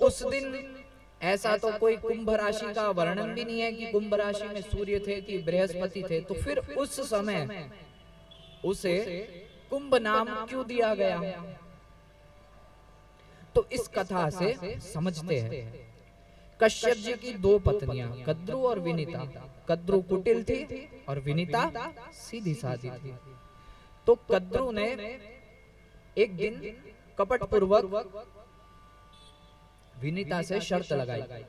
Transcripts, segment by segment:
उस दिन ऐसा तो कोई कुंभ राशि का वर्णन भी नहीं है कि कुंभ राशि में सूर्य थे कि बृहस्पति थे, तो फिर उस समय उसे कुंभ नाम क्यों दिया गया? तो इस कथा से समझते हैं, कश्यप जी की दो पत्नियां कद्रु और विनीता। कद्रु कुटिल थी और विनीता सीधी सादी थी। तो कद्रु ने एक दिन कपट पूर्वक विनीता से शर्त लगाई,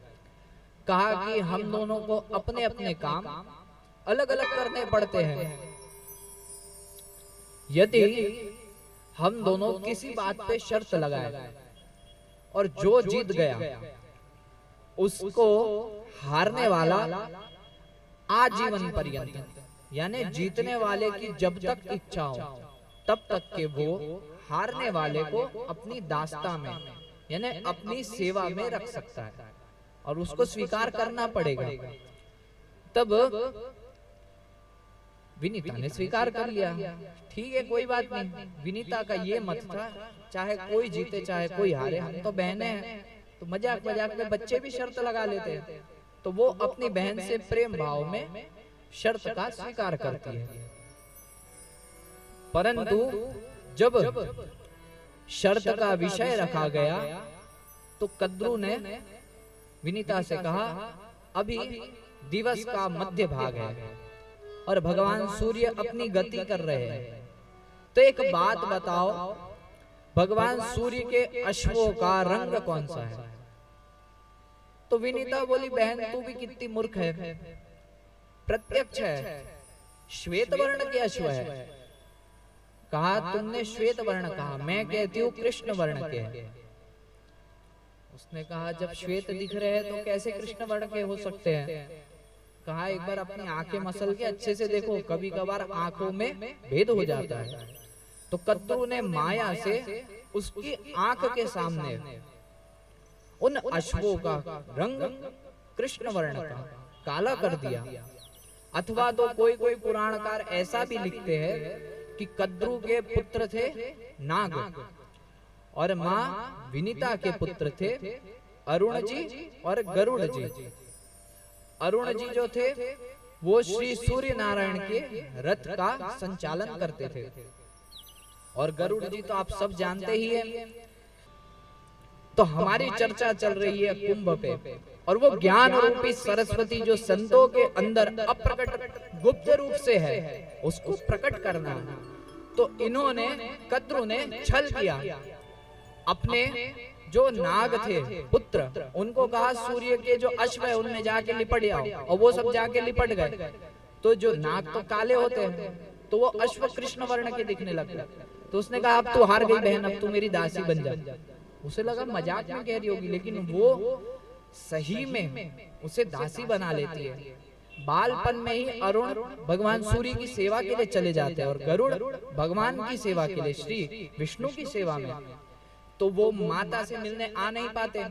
कहा कि हम दोनों को अपने अपने काम अलग अलग करने पड़ते हैं। यदि हम दोनों किसी बात पे शर्त लगाए और जो जीत गया उसको हारने वाला आजीवन पर्यंत, यानी जीतने वाले की जब तक इच्छा हो तब तक के वो हारने वाले को अपनी दास्ता में यानी अपनी सेवा में रख सकता है और उसको स्वीकार करना पड़ेगा। तब विनीता ने स्वीकार कर लिया, ठीक है कोई बात नहीं। विनीता का ये मत था, चाहे कोई जीते चाहे कोई हारे, हम तो बहनें हैं, तो मजाक मजाक में बच्चे भी शर्त लगा लेते हैं। तो वो अपनी बहन से प्रेम भाव में शर्त का स्वीकार करती है। परंतु जब शर्त का विषय रखा गया तो कद्रु ने विनीता से कहा, अभी दिवस का मध्य भाग है और भगवान सूर्य अपनी गति कर रहे हैं, तो एक बात बताओ, भगवान सूर्य के अश्वों का रंग कौन सा है? तो विनीता बोली, बहन तू भी कितनी मूर्ख है, प्रत्यक्ष है, श्वेत वर्ण के अश्व है। कहा तुमने श्वेत वर्ण कहा, मैं कहती हूँ कृष्ण वर्ण के हैं। उसने कहा जब श्वेत दिख रहे हैं तो कैसे कृष्ण वर्ण के हो सकते हैं? कहा एक बार अपनी आंखें मसल के अच्छे से देखो, कभी कभार आंखों में भेद हो जाता है। तो कद्रु ने माया से उसकी आंख के सामने उन अश्वों का रंग कृष्ण वर्ण का काला कर दिया। अथवा तो कोई कोई पुराणकार ऐसा भी लिखते हैं कि कद्रु के पुत्र थे नाग और मां विनीता के पुत्र थे अरुण जी और गरुड़ जी। अरुण जी जो थे वो श्री सूर्य नारायण के रथ का संचालन करते थे और गरुड़ जी तो आप सब जानते ही हैं। तो हमारी चर्चा चल रही है कुंभ पे, और वो ज्ञान रूपी सरस्वती जो संतों के अंदर अप्रकट गुप्त रूप से है उसको प्रकट करना। तो इन्होंने कद्रु ने छल किया, अपने जो नाग थे पुत्र उनको कहा सूर्य के जो अश्व है उनमें जाके लिपट जाओ, और वो सब जाके लिपट गए। तो जो नाग तो काले होते हैं तो वो अश्व कृष्ण वर्ण के दिखने लगे। तो उसने कहा अब तू हार गई बहन, अब तू मेरी दासी बन जा। उसे लगा मजाक में कह रही होगी, लेकिन वो सही में उसे दासी बना लेती है। बालपन में ही अरुण भगवान सूर्य की सेवा के लिए चले जाते हैं और गरुड़ भगवान की सेवा के लिए श्री विष्णु की सेवा में, तो वो माता से मिलने आ नहीं पाते।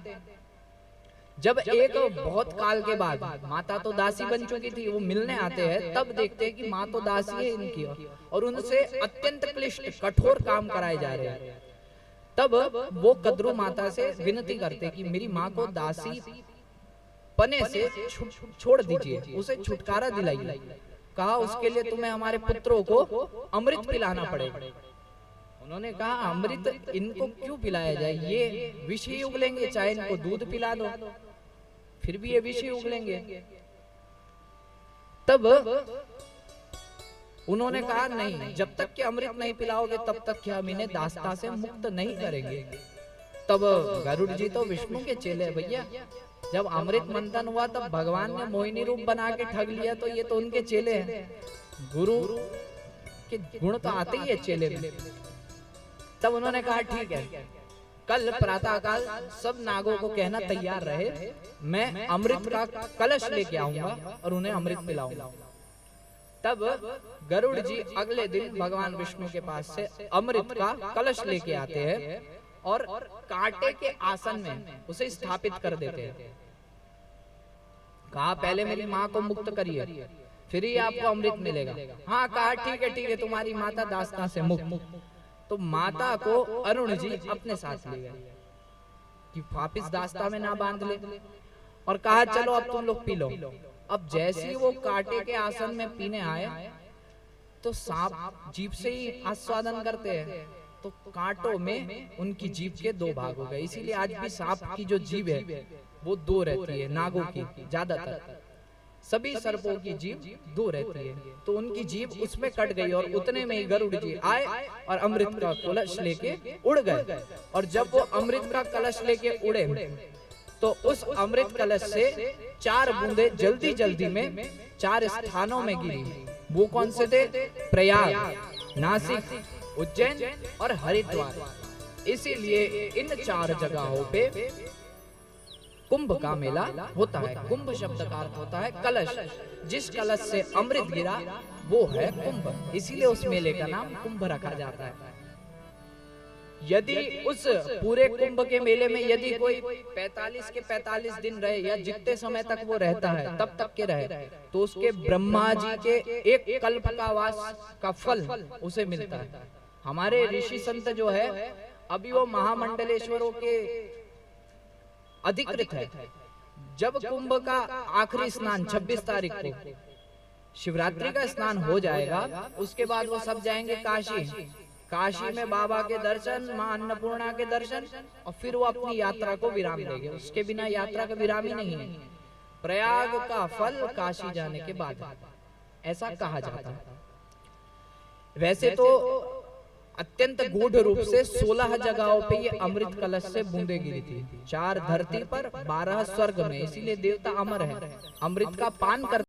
जब एक बहुत काल के बाद माता तो दासी बन चुकी थी, वो मिलने आते हैं, तब देखते हैं कि माँ तो दासी है इनकी और उनसे अत्यंत क्लिष्ट कठोर काम कराए जा रहे हैं। तब वो कद्रु माता से विनती करते कि मेरी माँ को दासी पने से छोड़ दीजिए, उसे छुटकारा दिलाइए। कहा उसके लिए तुम्हें हमारे पुत्रों को अमृत पिलाना पड़ेगा। उन्होंने कहा अमृत इनको क्यों पिलाया जाए, ये विष ही उगलेंगे, चाहे इनको दूध पिला दो फिर भी ये विष ही उगलेंगे। तब उन्होंने कहा नहीं, जब तक कि अमृत नहीं पिलाओगे तब तक कि हम इन्हें दास्ता से मुक्त नहीं करेंगे। तब गरुड़ जी तो विष्णु के चेले भैया, जब अमृत मंथन हुआ तब भगवान ने मोहिनी रूप बना के ठग लिया, तो ये तो उनके चेले हैं, गुरु के गुण तो आते ही है चेले में। तब उन्होंने कहा ठीक है, कल प्रातःकाल सब नागों को कहना तैयार रहे, मैं अमृत का कलश लेके आऊंगा और उन्हें अमृत पिलाऊंगा। तब गरुड़ जी अगले दिन भगवान विष्णु के पास से अमृत का कलश लेके आते हैं और कांटे के आसन में उसे स्थापित कर देते हैं। कहा पहले मेरी माँ को मुक्त करिए, फिर ही आपको अमृत मिलेगा। हाँ कहा ठीक है तुम्हारी माता दास्ता से मुक्त। तो माता को अरुण जी अपने साथ ले गए कि वापिस दास्ता में ना बांध ले, और कहा चलो अब तुम लोग पी लो। अब जैसे ही वो कांटे के आसन में पीने आए तो सांप जीभ से ही आस्वादन करते हैं, तो कांटों में उनकी जीभ के दो भाग हो गए। इसीलिए आज भी सांप की जो जीभ है वो दो रहती है, नागों की ज्यादातर, सभी सर्पों की जीभ दो रहती है। तो उनकी जीभ उसमें कट गई और उतने में ही गरुड़ जी आए और अमृत का कलश लेके उड़ गए। और जब वो अमृत का कलश लेके उड़े तो उस अमृत कलश से 4 बूंदे जल्दी जल्दी में 4 स्थानों में गिरी। वो कौन से थे? प्रयाग, नासिक, उज्जैन और हरिद्वार। इसीलिए इन 4 जगहों पे कुंभ का मेला होता है। कुंभ शब्द का अर्थ होता है कलश। जिस कलश से अमृत गिरा वो है कुंभ, इसीलिए उस मेले का नाम कुंभ रखा जाता है। यदि उस पूरे कुंभ के मेले में यदि कोई 45 के 45 दिन रहे या जितने समय तक वो रहता है तब तक के रहे, तो उसके ब्रह्मा जी के एक कल्प का वास का फल उसे मिलता है। हमारे ऋषि संत जो है अभी वो महामंडलेश्वरों के अधिकृत है। जब कुंभ का आखिरी स्नान 26 तारीख को शिवरात्रि का स्नान हो जाएगा, उसके बाद वो सब जाएंगे काशी। काशी में बाबा के दर्शन, मां अन्नपूर्णा के दर्शन, और फिर वो अपनी यात्रा को विराम देंगे। उसके बिना यात्रा का विराम ही नहीं है। प्रयाग का फल काशी जाने के बाद, ऐसा कहा जाता है। वैसे तो अत्यंत गूढ़ रूप से 16 जगहों पे ये अमृत कलश से बूंदे गिरी थी। 4 धरती पर, 12 स्वर्ग में। इसीलिए देवता अमर है, अमृत का पान कर